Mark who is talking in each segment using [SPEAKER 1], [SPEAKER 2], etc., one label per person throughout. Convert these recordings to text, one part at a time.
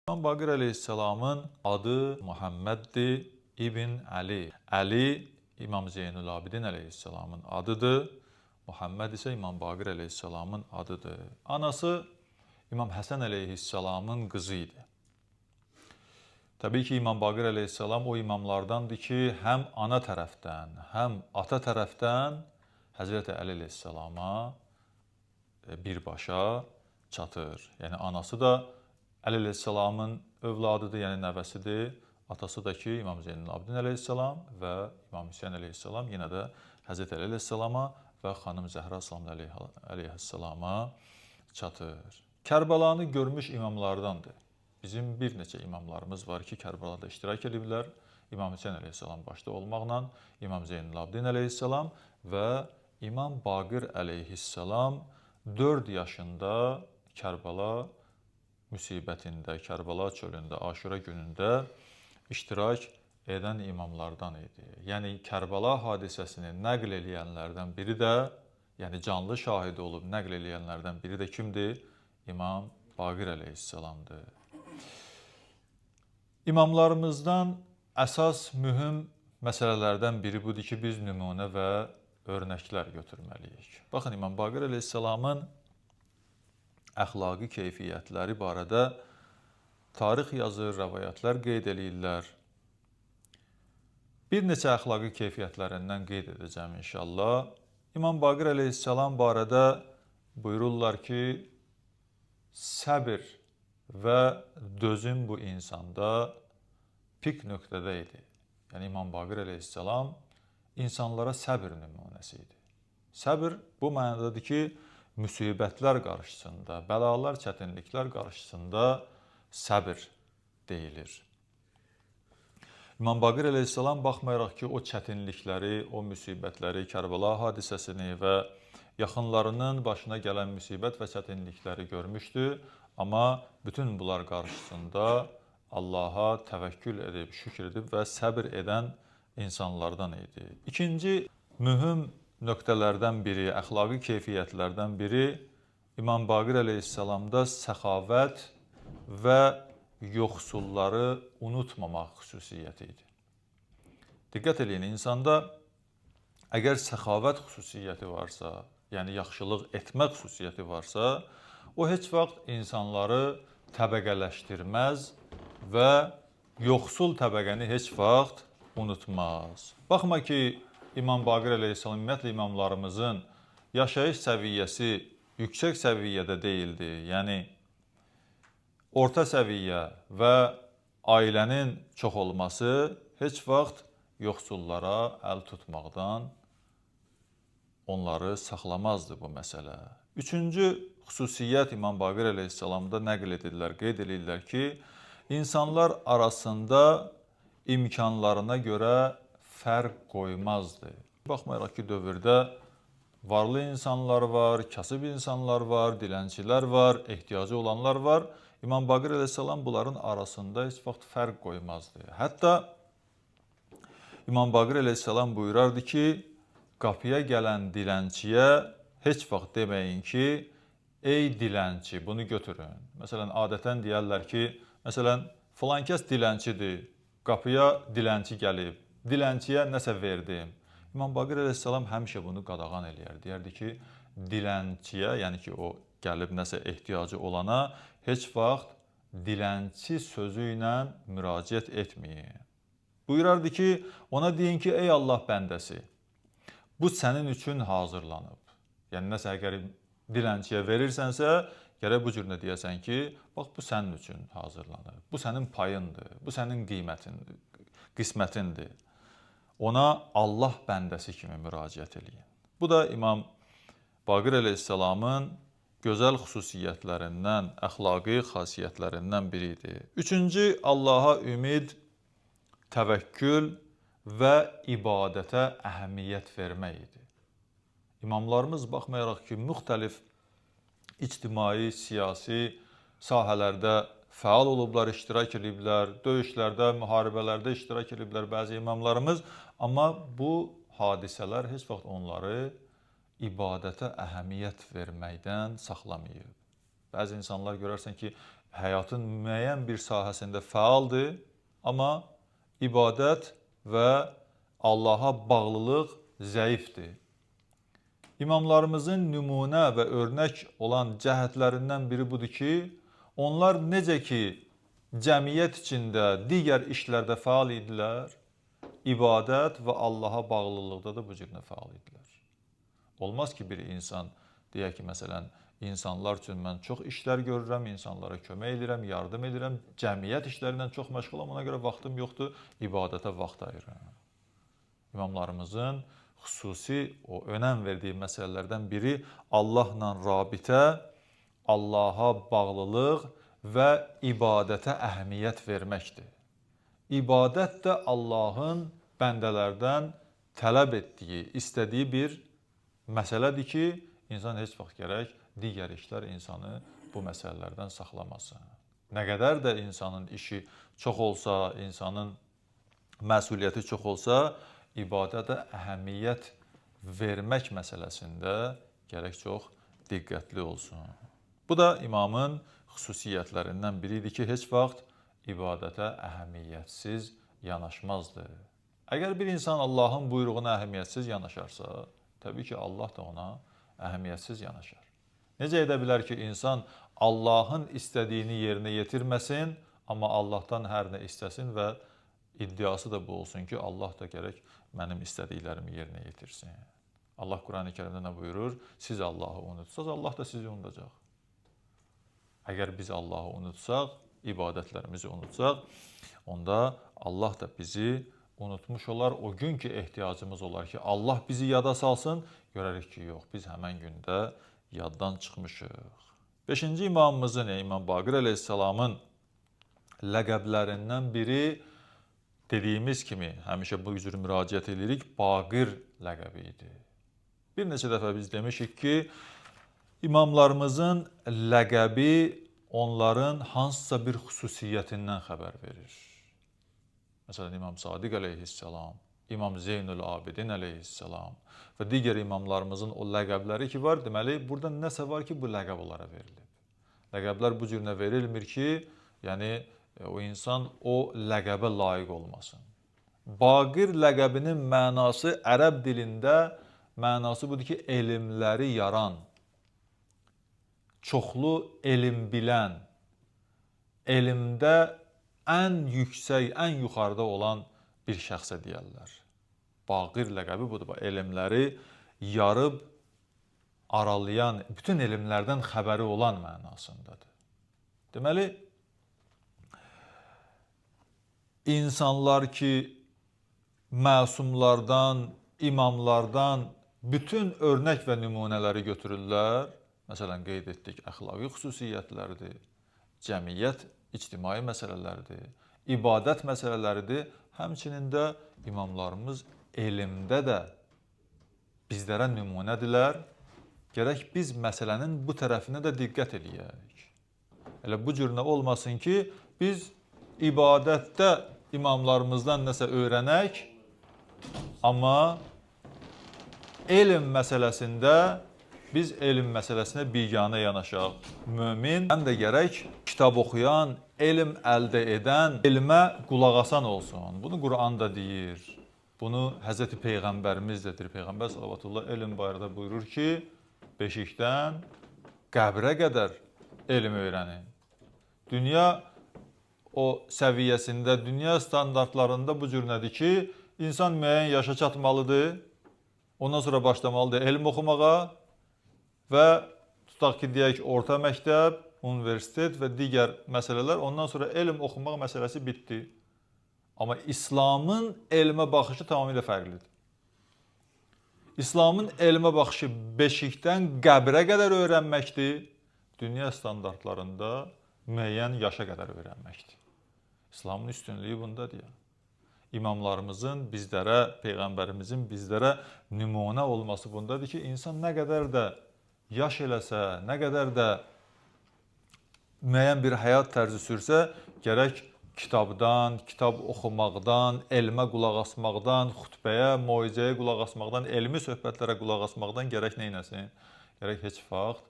[SPEAKER 1] İmam Baqir əleyhissalamın adı Muhammeddir İbn Əli. Əli İmam Zeynul Abidin əleyhissalamın adıdır. Muhammed isə İmam Baqir əleyhissalamın adıdır. Anası İmam Həsən əleyhissalamın qızı idi. Təbii ki, İmam Baqir əleyhissalam o imamlardandır ki, həm ana tərəfdən, həm ata tərəfdən Həzrəti Əli əleyhissalama birbaşa çatır. Yəni, anası da Əli əleyhissalamın övladıdır, yəni nəvəsidir. Atası da ki, İmam Zeynul Abidin əleyhissalam və İmam Hüseyin əleyhissalam yenə də Həzrəti Əli əleyhissalama və xanım Zəhra əleyhissalama çatır. Kərbəlanı görmüş imamlardandır. Bizim bir neçə imamlarımız var ki, Kərbəlada iştirak ediblər. İmam Hüseyin əleyhissalam başda olmaqla İmam Zeynul Abidin əleyhissalam və İmam Baqir əleyhissalam 4 yaşında Kərbəla müsibətində, Kərbəla çölündə, Aşura günündə iştirak edən imamlardan idi. Yəni, Kərbəla hadisəsini nəql eləyənlərdən biri də, yəni canlı şahidi olub nəql eləyənlərdən biri də kimdir? İmam Baqir əleyhissalamdır. İmamlarımızdan əsas mühüm məsələlərdən biri budur ki, biz nümunə və örnəklər götürməliyik. Baxın, İmam Baqir əleyhissalamın əxlaqi keyfiyyətləri barədə tarix yazır, rəvayətlər qeyd edirlər. Bir neçə əxlaqi keyfiyyətlərindən qeyd edəcəm inşallah. İmam Baqir əleyhissalam barədə buyururlar ki, səbir və dözüm bu insanda pik nöqtədə idi. Yəni, İmam Baqir əleyhissalam insanlara səbir nümunəsi idi. Səbir bu mənadadır ki, müsibətlər qarşısında, bəlalar, çətinliklər qarşısında səbir deyilir. İmam Baqir əleyhissalam baxmayaraq ki, o çətinlikləri, o müsibətləri, Kərbəla hadisəsini və yaxınlarının başına gələn müsibət və çətinlikləri görmüşdü. Amma bütün bunlar qarşısında Allaha təvəkkül edib, şükür edib və səbir edən insanlardan idi. İkinci mühüm nöqtələrdən biri, əxlaqi keyfiyyətlərdən biri İmam Baqir əleyhissalamda səxavət və yoxsulları unutmamaq xüsusiyyəti idi. Diqqət edin, insanda əgər səxavət xüsusiyyəti varsa, yəni yaxşılıq etmək xüsusiyyəti varsa, o heç vaxt insanları təbəqələşdirməz və yoxsul təbəqəni heç vaxt unutmaz. Baxma ki, İmam Baqir əleyhissalam, ümumiyyətlə imamlarımızın yaşayış səviyyəsi yüksək səviyyədə deyildi. Yəni, orta səviyyə və ailənin çox olması heç vaxt yoxsullara əl tutmaqdan onları saxlamazdı bu məsələ. Üçüncü xüsusiyyət İmam Baqir əleyhissalamda nəql edirlər, qeyd edirlər ki, insanlar arasında imkanlarına görə fərq qoymazdı. Baxmayaraq ki, dövrdə varlı insanlar var, kasıb insanlar var, dilənçilər var, ehtiyacı olanlar var. İmam Baqir əleyhissalam bunların arasında heç vaxt fərq qoymazdı. Hətta İmam Baqir əleyhissalam buyurardı ki, qapıya gələn dilənçiyə heç vaxt deməyin ki, ey dilənçi, bunu götürün. Məsələn, adətən deyərlər ki, məsələn, filan kəs dilənçidir, qapıya dilənçi gəlib, dilənçiyə nəsə verdim. İmam Baqir əleyhissalam həmişə bunu qadağan eləyər. Deyərdi ki, dilənçiyə, yəni ki, o gəlib nəsə ehtiyacı olana heç vaxt dilənçi sözü ilə müraciət etməyin. Buyurardı ki, ona deyin ki, ey Allah bəndəsi, bu sənin üçün hazırlanıb. Yəni, nəsə əgər dilənçiyə verirsənsə, gərək bu cürlə deyəsən ki, bax, bu sənin üçün hazırlanıb. Bu sənin payındır, bu sənin qiymətindir, qismətindir. Ona Allah bəndəsi kimi müraciət eləyin. Bu da İmam Baqir əleyhissalamın gözəl xüsusiyyətlərindən, əxlaqi xasiyyətlərindən biridir. Üçüncü, Allaha ümid, təvəkkül və ibadətə əhəmiyyət vermək idi. İmamlarımız baxmayaraq ki, müxtəlif ictimai, siyasi sahələrdə fəal olublar, iştirak ediblər, döyüşlərdə, müharibələrdə iştirak ediblər bəzi imamlarımız, amma bu hadisələr heç vaxt onları ibadətə əhəmiyyət verməkdən saxlamayıb. Bəzi insanlar görərsən ki, həyatın müəyyən bir sahəsində fəaldır, amma ibadət və Allaha bağlılıq zəifdir. İmamlarımızın nümunə və örnək olan cəhətlərindən biri budur ki, onlar necə ki, cəmiyyət içində, digər işlərdə fəal idilər, ibadət və Allaha bağlılıqda da bu cürlə fəal idilər. Olmaz ki, bir insan deyək ki, məsələn, insanlar üçün mən çox işlər görürəm, insanlara kömək edirəm, yardım edirəm, cəmiyyət işlərindən çox məşğulam, ona görə vaxtım yoxdur, ibadətə vaxt ayırıram. İmamlarımızın xüsusi o önəm verdiyi məsələlərdən biri Allahla rabitə, Allaha bağlılıq və ibadətə əhəmiyyət verməkdir. İbadət də Allahın bəndələrdən tələb etdiyi, istədiyi bir məsələdir ki, insan heç vaxt gərək digər işlər insanı bu məsələlərdən saxlamasın. Nə qədər də insanın işi çox olsa, insanın məsuliyyəti çox olsa, ibadətə əhəmiyyət vermək məsələsində gərək çox diqqətli olsun. Bu da imamın xüsusiyyətlərindən biridir ki, heç vaxt ibadətə əhəmiyyətsiz yanaşmazdı. Əgər bir insan Allahın buyruğuna əhəmiyyətsiz yanaşarsa, təbii ki, Allah da ona əhəmiyyətsiz yanaşar. Necə edə bilər ki, insan Allahın istədiyini yerinə yetirməsin, amma Allahdan hər nə istəsin və iddiası da bu olsun ki, Allah da gərək mənim istədiklərimi yerinə yetirsin. Allah Qurani Kərimdə nə buyurur? Siz Allahı unutsaz, Allah da sizi unudacaq. Əgər biz Allahı unutsaq, ibadətlərimizi unutsaq, onda Allah da bizi unutmuş olar. O gün ki, ehtiyacımız olar ki, Allah bizi yada salsın, görərik ki, yox, biz həmən gündə yaddan çıxmışıq. 5-ci imamımızın, İmam Baqir əleyhissalamın ləqəblərindən biri dediyimiz kimi, həmişə bu üzrü müraciət edirik, Baqir ləqəbi idi. Bir neçə dəfə biz demişik ki, İmamlarımızın ləqəbi onların hansısa bir xüsusiyyətindən xəbər verir. Məsələn, İmam Sadiq əleyhissalam, İmam Zeynül Abidin əleyhissalam və digər imamlarımızın o ləqəbləri ki var, deməli, burada nəsə var ki, bu ləqəb onlara verilib. Ləqəblər bu cürünə verilmir ki, yəni o insan o ləqəbə layiq olmasın. Baqir ləqəbinin mənası ərəb dilində mənası budur ki, elmləri yaran, çoxlu elm bilən, elmdə ən yüksək, ən yuxarıda olan bir şəxsə deyərlər. Baqir ləqəbi budur, elmləri yarıb, aralayan, bütün elmlərdən xəbəri olan mənasındadır. Deməli, insanlar ki, məsumlardan, imamlardan bütün örnək və nümunələri götürürlər, məsələn, qeyd etdik, əxlaqi xüsusiyyətlərdir, cəmiyyət, ictimai məsələlərdir, ibadət məsələləridir, həmçinin də imamlarımız elmdə də bizlərə nümunədirlər, gərək biz məsələnin bu tərəfinə də diqqət eləyək. Elə bu cürünə olmasın ki, biz ibadətdə imamlarımızdan nəsə öyrənək, amma elm məsələsində biz elm məsələsinə biganə yanaşaq. Mömin həm də gərək kitab oxuyan, elm əldə edən, elmə qulaq asan olsun. Bunu Quran da deyir. Bunu Həzrəti Peyğəmbərimiz də deyir. Peyğəmbər sallallahu elm barədə buyurur ki, beşikdən qəbrə qədər elm öyrənin. Dünya o səviyyəsində, dünya standartlarında bu cür nədir ki, insan müəyyən yaşa çatmalıdır, ondan sonra başlamalıdır elm oxumağa və tutaq ki, deyək, orta məktəb, universitet və digər məsələlər, ondan sonra elm oxumaq məsələsi bitdi. Amma İslamın elmə baxışı tamamilə fərqlidir. İslamın elmə baxışı beşikdən qəbrə qədər öyrənməkdir, dünya standartlarında müəyyən yaşa qədər öyrənməkdir. İslamın üstünlüyü bundadır ya. İmamlarımızın bizlərə, Peyğəmbərimizin bizlərə nümunə olması bundadır ki, insan nə qədər də yaş eləsə, nə qədər də müəyyən bir həyat tərzi sürsə, gərək kitabdan, kitab oxumaqdan, elmə qulaq asmaqdan, xutbəyə, moizəyə qulaq asmaqdan, elmi söhbətlərə qulaq asmaqdan gərək neynəsin? Gərək heç vaxt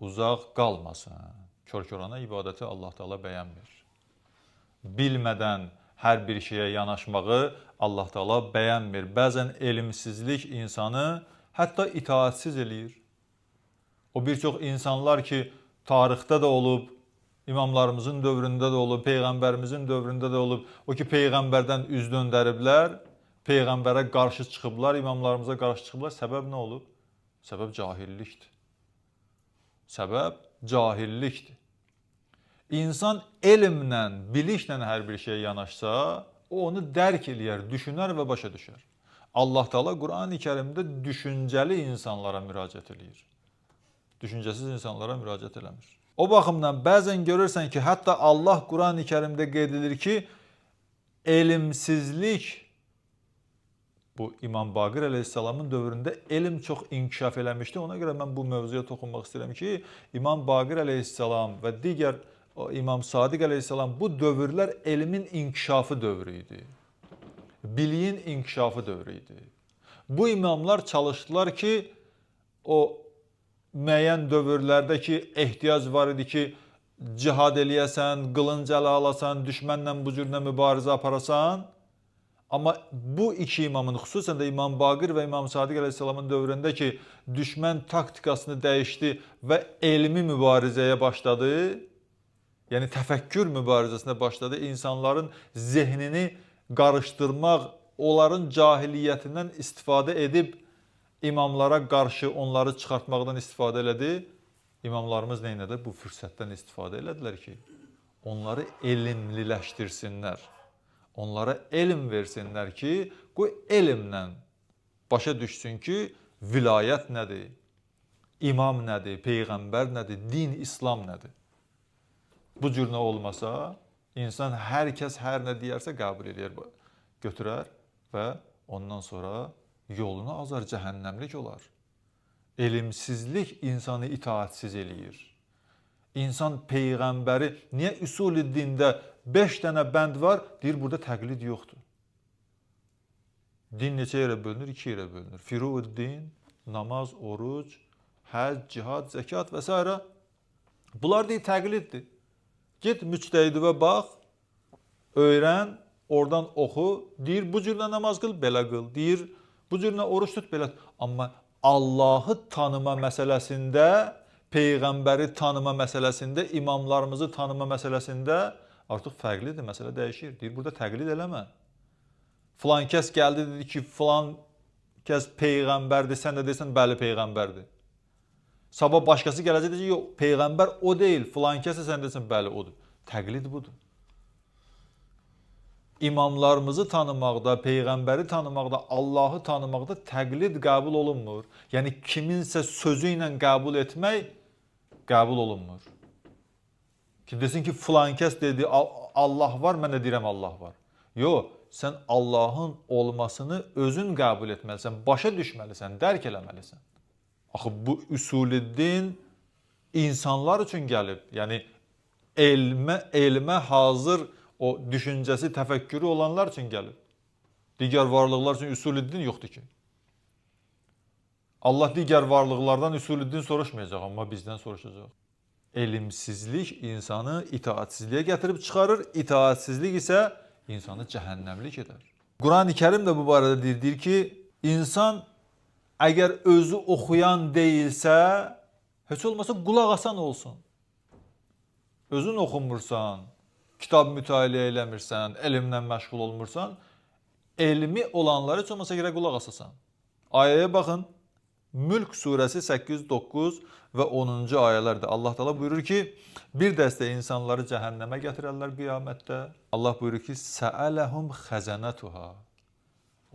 [SPEAKER 1] uzaq qalmasın. Kör-körana ibadəti Allah Taala bəyənmir. Bilmədən hər bir şeyə yanaşmağı Allah Taala bəyənmir. Bəzən elmsizlik insanı hətta itaatsiz eləyir. O bir çox insanlar ki, tarixdə də olub, imamlarımızın dövründə də olub, Peyğəmbərimizin dövründə də olub, o ki, Peyğəmbərdən üz döndəriblər, Peyğəmbərə qarşı çıxıblar, imamlarımıza qarşı çıxıblar. Səbəb nə olub? Səbəb cahillikdir. Səbəb cahillikdir. İnsan elmlə, biliklə hər bir şeyə yanaşsa, o onu dərk eləyər, düşünər və başa düşər. Allah Taala Qurani Kərimdə düşüncəli insanlara müraciət eləyir. Düşüncəsiz insanlara müraciət eləmir. O baxımdan bəzən görürsən ki, hətta Allah Qurani Kərimdə qeyd edir ki, elmsizlik, bu İmam Baqir əleyhissalamın dövründə elm çox inkişaf eləmişdi. Ona görə mən bu mövzuya toxunmaq istəyirəm ki, İmam Baqir əleyhissalam və digər İmam Sadiq əleyhissalam bu dövrlər elmin inkişafı dövrü idi. Biliyin inkişafı dövrü idi. Bu imamlar çalışdılar ki, o müəyyən dövrlərdə ki, ehtiyac var idi ki, cihad eləyəsən, qılınc ələ alasan, düşmənlə bu cürlə mübarizə aparasan. Amma bu iki imamın, xüsusən də İmam Baqir və İmam Sadiq əleyhissalamın dövründə ki, düşmən taktikasını dəyişdi və elmi mübarizəyə başladı, yəni təfəkkür mübarizəsinə başladı, insanların zehnini qarışdırmaq, onların cahiliyyətindən istifadə edib imamlara qarşı onları çıxartmaqdan istifadə elədi. İmamlarımız nə etdi? Bu fürsətdən istifadə elədilər ki, onları elmliləşdirsinlər. Onlara elm versinlər ki, qoy elmlə başa düşsün ki, vilayət nədir, imam nədir, peyğəmbər nədir, din, İslam nədir. Bu cür nə olmasa, insan hər kəs hər nə deyərsə qəbul edir, götürər və ondan sonra yolunu azar, cəhənnəmlik olar. Elmsizlik insanı itaatsiz eləyir. İnsan Peyğəmbəri, niyə üsul-i dində 5 dənə bənd var, deyir, burada təqlid yoxdur. Din neçə yerə bölünür? 2 yerə bölünür. Firu'd-din, namaz, oruc, həcc, cihad, zəkat və s. Bunlar deyir, təqliddir. Get müctəhidivə bax, öyrən, oradan oxu, deyir, bu cürlə namaz qıl, belə qıl, deyir, bu cürlə oruç tut, belə. Amma Allahı tanıma məsələsində, Peyğəmbəri tanıma məsələsində, imamlarımızı tanıma məsələsində artıq fərqlidir, məsələ dəyişir. Deyir, burada təqlid eləmə. Filan kəs gəldi, dedi ki, filan kəs Peyğəmbərdir, sən də deyirsən, bəli, Peyğəmbərdir. Sabah başqası gələcək, deyəcək, yox, Peyğəmbər o deyil, filan kəs də sən deyirsən, bəli, odur. Təqlid budur. İmamlarımızı tanımaqda, Peyğəmbəri tanımaqda, Allahı tanımaqda təqlid qəbul olunmur. Yəni, kiminsə sözü ilə qəbul etmək qəbul olunmur. Ki, desin ki, filan kəs dedi, Allah var, mən də deyirəm, Allah var. Yox, sən Allahın olmasını özün qəbul etməlisən, başa düşməlisən, dərk eləməlisən. Axı, bu üsul-i-din insanlar üçün gəlib. Yəni, elmə hazır o düşüncəsi, təfəkkürü olanlar üçün gəlib. Digər varlıqlar üçün üsul-i-din yoxdur ki. Allah digər varlıqlardan üsul-i-din soruşmayacaq, amma bizdən soruşacaq. Elmsizlik insanı itaatsizliyə gətirib çıxarır, itaatsizlik isə insanı cəhənnəmlik edər. Qurani Kərim də bu barədə deyir ki, insan əgər özü oxuyan deyilsə, heç olmasa qulaq asan olsun. Özün oxumursan, kitab mütaliə eləmirsən, elmlə məşğul olmursan, elmi olanları heç olmasa görə qulaq asasan. Ayəyə baxın, Mülk surəsi 8-9 və 10-cu ayələrdə Allah Taala buyurur ki, bir dəstə insanları cəhənnəmə gətirərlər qiyamətdə. Allah buyurur ki, səələhum xəzənətuha.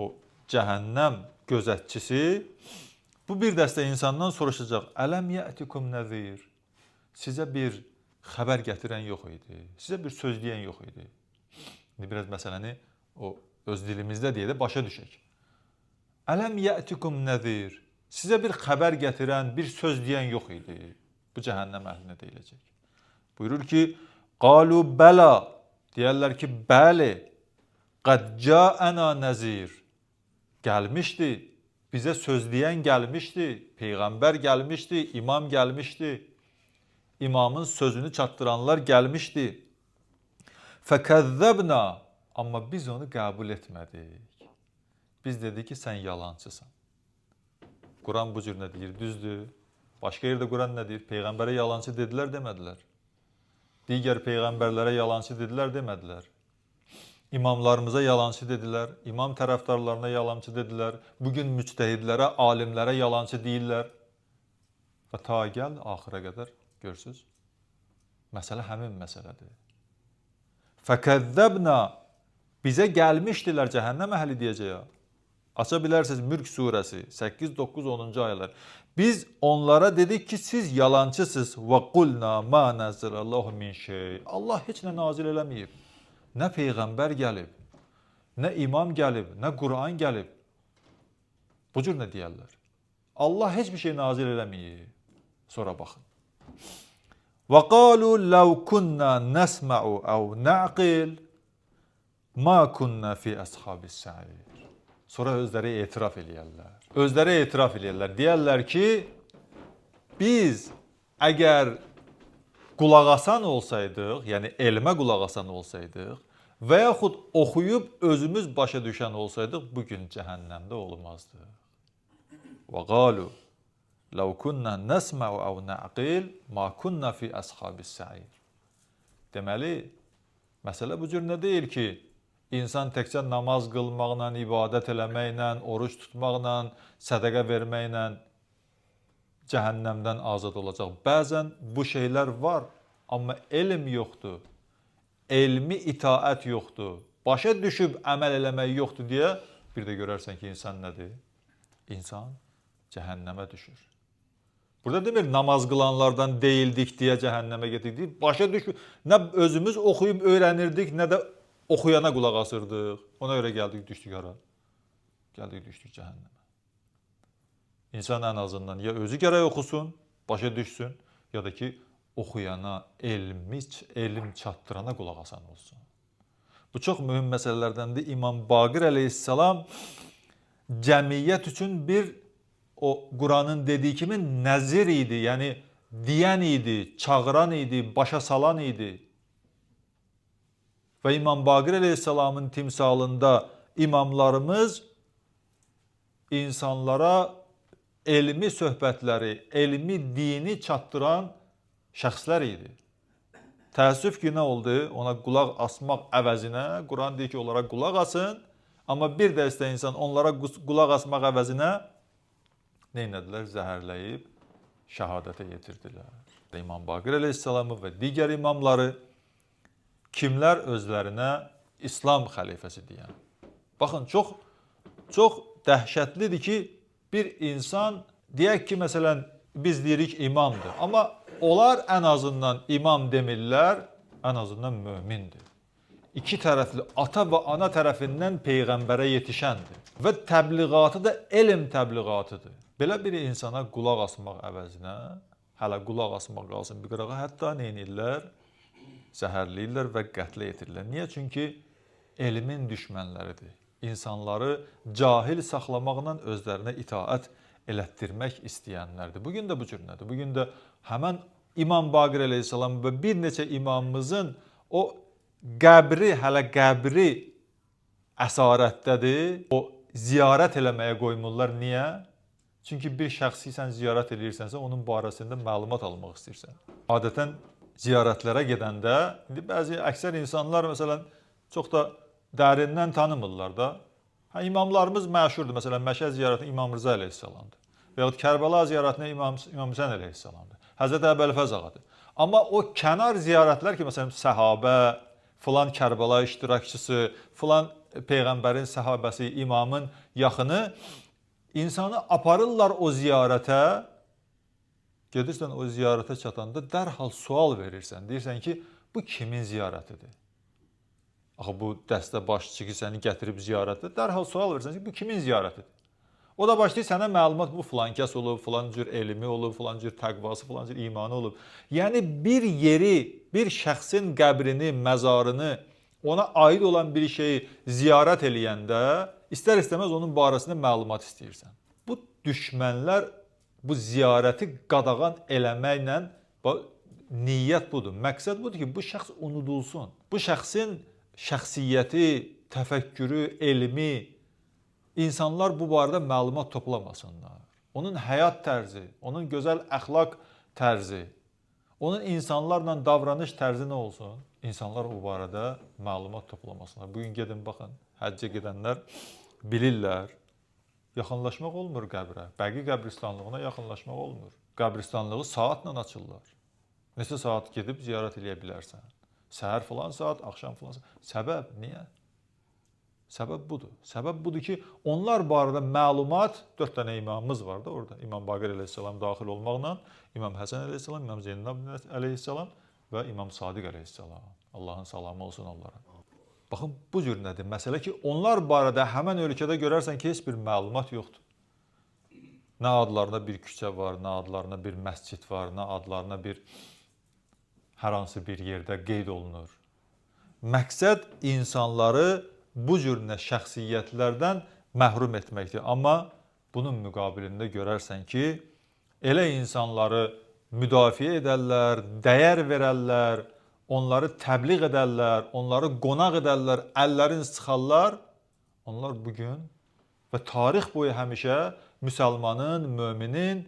[SPEAKER 1] O cəhənnəm gözətçisi bu bir dəstə insandan soruşacaq. Ələm yətikum nəzir. Sizə bir xəbər gətirən yox idi. Sizə bir söz deyən yox idi. İndi biraz məsələni o öz dilimizdə deyə də başa düşək. Ələm yətikum nəzir. Sizə bir xəbər gətirən, bir söz deyən yox idi. Bu cəhənnəm əhlinə deyiləcək. Buyurur ki, qalu bəla. Deyərlər ki, bəli. Qad cəəna nəzir. Gəlmişdi. Bizə söz deyən gəlmişdi. Peyğəmbər gəlmişdi. İmam gəlmişdi. İmamın sözünü çatdıranlar gəlmişdi. Fəkəzzəbna, amma biz onu qəbul etmədik. Biz dedik ki, sən yalancısan. Quran bu cür nə deyir? Düzdür. Başqa yerdə Quran nə deyir? Peyğəmbərə yalancı dedilər, demədilər. Digər peyğəmbərlərə yalancı dedilər, demədilər. İmamlarımıza yalancı dedilər, imam tərəfdarlarına yalancı dedilər. Bugün müctəhidlərə, alimlərə yalancı deyirlər. Və ta gəl axıra qədər görsünüz. Məsələ həmin məsələdir. Fəkəzzəbna, bizə gəlmişdilər cəhənnəm əhli deyəcək. Aça bilərsiniz Mülk surəsi 8, 9, 10-cu ayələr. Biz onlara dedik ki, siz yalancısınız. Və qulna ma nəzzəlallahu min şey. Allah heç nə nazil eləməyib. Nə peyğəmbər gəlib, nə imam gəlib, nə Quran gəlib. Bu cür nə deyərlər? Allah heç bir şey nazil eləməyib. Sonra baxın. Və qalu law kunna nasma'u aw na'qil ma kunna fi ashabis sa'ir. Sonra özləri etiraf eləyərlər. Özləri etiraf eləyərlər. Deyərlər ki, biz əgər qulaq asan olsaydıq, yəni elmə qulaq asan olsaydıq və yaxud oxuyub özümüz başa düşən olsaydıq, bugün cəhənnəmdə olmazdıq. Və qalu law kunna nasma'u aw na'qil ma kunna fi ashabis sa'ir. Deməli, məsələ bu cür nə deyil ki, İnsan təkcə namaz qılmaqla, ibadət eləməklə, oruç tutmaqla, sədəqə verməklə cəhənnəmdən azad olacaq. Bəzən bu şeylər var, amma elm yoxdur, elmi itaət yoxdur, başa düşüb əməl eləmək yoxdur deyə bir də görərsən ki, insan nədir? İnsan cəhənnəmə düşür. Burada demir, namaz qılanlardan deyildik deyə cəhənnəmə getirdik. Başa düşüb, nə özümüz oxuyub öyrənirdik, nə də oxuyana qulaq asırdıq. Ona görə gəldik, düşdük hara? Gəldik, düşdük cəhənnəmə. İnsan ən azından ya özü gərək oxusun, başa düşsün, ya da ki, oxuyana, elm çatdırana qulaq asan olsun. Bu çox mühüm məsələlərdəndir. İmam Baqir əleyhissalam cəmiyyət üçün bir o Quranın dediyi kimi nəzir idi, yəni deyən idi, çağıran idi, başa salan idi. Və İmam Baqir əleyhissalamın timsalında imamlarımız insanlara elmi söhbətləri, elmi dini çatdıran şəxslər idi. Təəssüf ki, nə oldu? Ona qulaq asmaq əvəzinə, Quran deyir ki, onlara qulaq asın, amma bir dəstə insan onlara qulaq asmaq əvəzinə nə etdilər? Zəhərləyib şəhadətə yetirdilər. İmam Baqir əleyhissalamı və digər imamları kimlər özlərinə İslam xəlifəsi deyən. Baxın, çox dəhşətlidir ki, bir insan deyək ki, məsələn, biz deyirik imamdır. Amma onlar ən azından imam demirlər, ən azından mömindir. İki tərəfli ata və ana tərəfindən peyğəmbərə yetişəndir. Və təbliğatı da elm təbliğatıdır. Belə bir insana qulaq asmaq əvəzinə, hələ qulaq asmaq qalsın bir qırağa, hətta neynirlər? Zəhərləyirlər və qətlə yetirirlər. Niyə? Çünki elmin düşmənləridir. İnsanları cahil saxlamaqla özlərinə itaət elətdirmək istəyənlərdir. Bugün də bu cür nədir? Bugün də həmən İmam Baqir əleyhissalam və bir neçə imamımızın o hələ qəbri əsarətdədir. O ziyarət eləməyə qoymurlar. Niyə? Çünki bir şəxsi sən ziyarət edirsənsə, onun barəsində məlumat almaq istəyirsən. Adətən ziyarətlərə gedəndə, indi bəzi əksər insanlar məsələn çox da dərindən tanımırlar da. İmamlarımız məşhurdur. Məsələn, Məşəd ziyarətinə İmam Rıza əleyhissalamdır. Və yaxud Kərbəla ziyarətinə İmam Hüseyn əleyhissalamdır. Həzrət Əbəlfəz ağadır. Amma o kənar ziyarətlər ki, məsələn, səhabə, filan Kərbəla iştirakçısı, filan Peyğəmbərin səhabəsi, imamın yaxını insanı aparırlar o ziyarətə. Gedirsən o ziyarətə çatanda dərhal sual verirsən. Deyirsən ki, bu kimin ziyarətidir? Axı bu dəstə başçı ki, səni gətirib ziyarətə, dərhal sual verirsən ki, bu kimin ziyarətidir? O da başlayır sənə məlumat, bu filan kəs olub, filan cür elmi olub, filan cür təqvası, filan cür imanı olub. Yəni bir yeri, bir şəxsin qəbrini, məzarını, ona aid olan bir şeyi ziyarət eləyəndə, istər-istəməz onun barəsində məlumat istəyirsən. Bu düşmənlər bu ziyarəti qadağan eləməklə niyyət budur. Məqsəd budur ki, bu şəxs unudulsun. Bu şəxsin şəxsiyyəti, təfəkkürü, elmi, insanlar bu barədə məlumat toplamasınlar. Onun həyat tərzi, onun gözəl əxlaq tərzi, onun insanlarla davranış tərzi nə olsun? İnsanlar o barədə məlumat toplamasınlar. Bugün gedin, baxın, həccə gedənlər bilirlər. Yaxınlaşmaq olmur qəbrə. Bəqi qəbristanlığına yaxınlaşmaq olmur. Qəbristanlığı saatla açırlar. Neçə saat gedib ziyarət edə bilərsən. Səhər filan saat, axşam filan saat. Səbəb niyə? Səbəb budur. Səbəb budur ki, onlar barədə məlumat, 4 dənə imamımız var da orada. İmam Baqir əleyhissalam daxil olmaqla, İmam Həsən əleyhissalam, İmam Zeynəb əleyhissalam və İmam Sadiq əleyhissalam. Allahın salamı olsun onlara. Baxın, bu cür nədir? Məsələ ki, onlar barədə həmən ölkədə görərsən ki, heç bir məlumat yoxdur. Nə adlarına bir küçə var, nə adlarına bir məscid var, nə adlarına bir hər hansı bir yerdə qeyd olunur. Məqsəd insanları bu cür şəxsiyyətlərdən məhrum etməkdir. Amma bunun müqabilində görərsən ki, elə insanları müdafiə edərlər, dəyər verərlər, onları təbliğ edərlər, onları qonaq edərlər, əllərini sıxarlar. Onlar bugün və tarix boyu həmişə müsəlmanın, möminin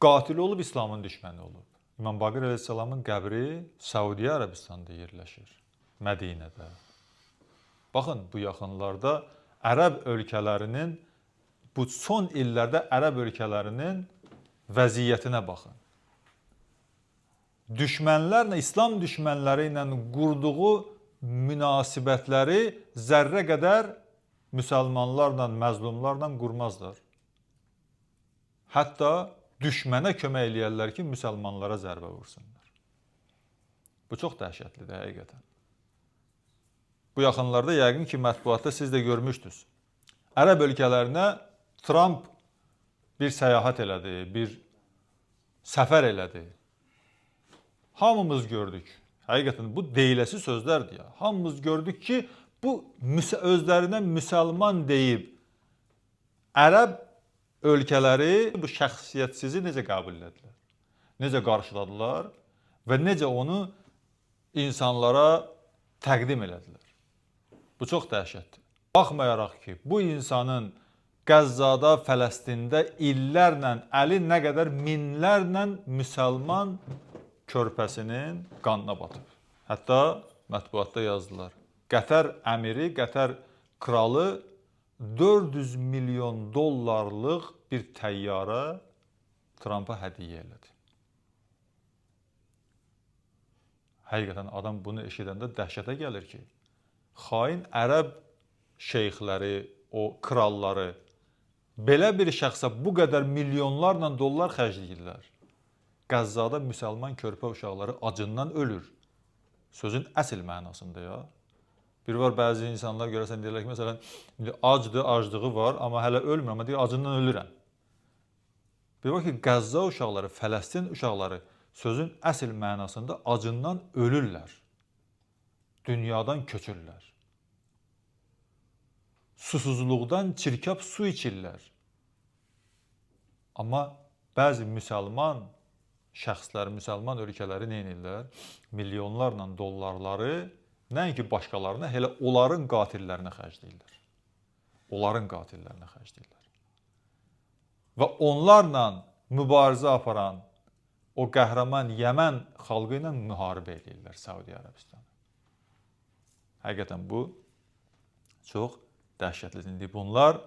[SPEAKER 1] qatili olub, İslamın düşməni olub. İmam Baqir əleyhissalamın qəbri Səudiyyə Ərəbistanda yerləşir, Mədinədə. Baxın, bu yaxınlarda ərəb ölkələrinin, bu son illərdə ərəb ölkələrinin vəziyyətinə baxın. Düşmənlərlə, İslam düşmənləri ilə qurduğu münasibətləri zərrə qədər müsəlmanlarla, məzlumlarla qurmazlar. Hətta düşmənə kömək eləyərlər ki, müsəlmanlara zərbə vursunlar. Bu çox dəhşətlidir, həqiqətən. Bu yaxınlarda yəqin ki, mətbuatda siz də görmüşdünüz. Ərəb ölkələrinə Trump bir səyahət elədi, bir səfər elədi. Hamımız gördük. Həqiqətən bu deyiləsi sözlərdir ya. Hamımız gördük ki, bu özlərinə müsəlman deyib ərəb ölkələri bu şəxsiyyətsizi necə qəbul edilər? Necə qarşıladılar və necə onu insanlara təqdim elədilər? Bu çox dəhşətdir. Baxmayaraq ki, bu insanın Qəzzada, Fələstində illərlə, əli nə qədər minlərlə müsəlman körpəsinin qanına batıb. Hətta mətbuatda yazdılar. Qətər əmiri, Qətər kralı 400 milyon dollarlıq bir təyyarə Trumpa hədiyyə elədi. Həqiqətən adam bunu eşidəndə dəhşətə gəlir ki, xain ərəb şeyxləri, o kralları belə bir şəxsə bu qədər milyonlarla dollar xərcləyirlər. Qəzzada müsəlman körpə uşaqları acından ölür. Sözün əsl mənasında ya. Bir var, bəzi insanlar görəsən deyirlər ki, məsələn, acdır, aclığı var, amma hələ ölmür, amma deyir, acından ölürəm. Bir var ki, Qəzza uşaqları, Fələstin uşaqları sözün əsl mənasında acından ölürlər. Dünyadan köçürlər. Susuzluqdan çirkab su içirlər. Amma bəzi müsəlman şəxslər, müsəlman ölkələri nə edirlər? Milyonlarla dollarları nəinki başqalarına, elə onların qatillərinə xərcləyirlər. Onların qatillərinə xərcləyirlər. Və onlarla mübarizə aparan o qəhrəman Yəmən xalqı ilə müharibə edirlər Səudiyyə Ərəbistanı. Həqiqətən bu çox dəhşətlidir. Bunlar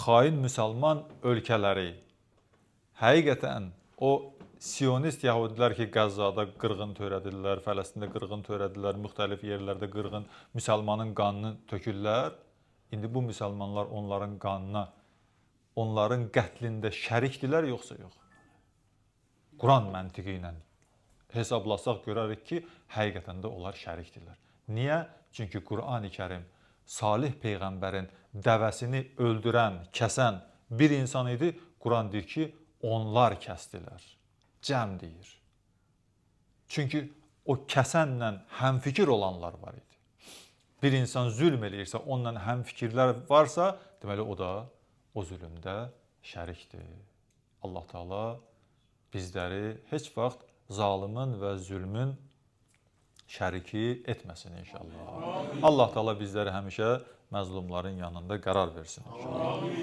[SPEAKER 1] xain müsəlman ölkələri, həqiqətən o Siyonist yəhudilər ki, Qəzzada qırğın törədirlər, Fələstində qırğın törədirlər, müxtəlif yerlərdə qırğın müsəlmanın qanını tökürlər. İndi bu müsəlmanlar onların qanına, onların qətlində şərikdirlər, yoxsa yox? Quran məntiqi ilə hesablasaq görərik ki, həqiqətən də onlar şərikdirlər. Niyə? Çünki Qurani Kərim Salih Peyğəmbərin dəvəsini öldürən, kəsən bir insan idi. Quran deyir ki, onlar kəsdilər. Cəm deyir. Çünki o kəsənlə həmfikir olanlar var idi. Bir insan zülm eləyirsə, onunla həmfikirlər varsa, deməli o da o zülmdə şərikdir. Allah Teala bizləri heç vaxt zalımın və zülmün şəriki etməsin inşallah. Allah Teala bizləri həmişə məzlumların yanında qərar versin inşallah.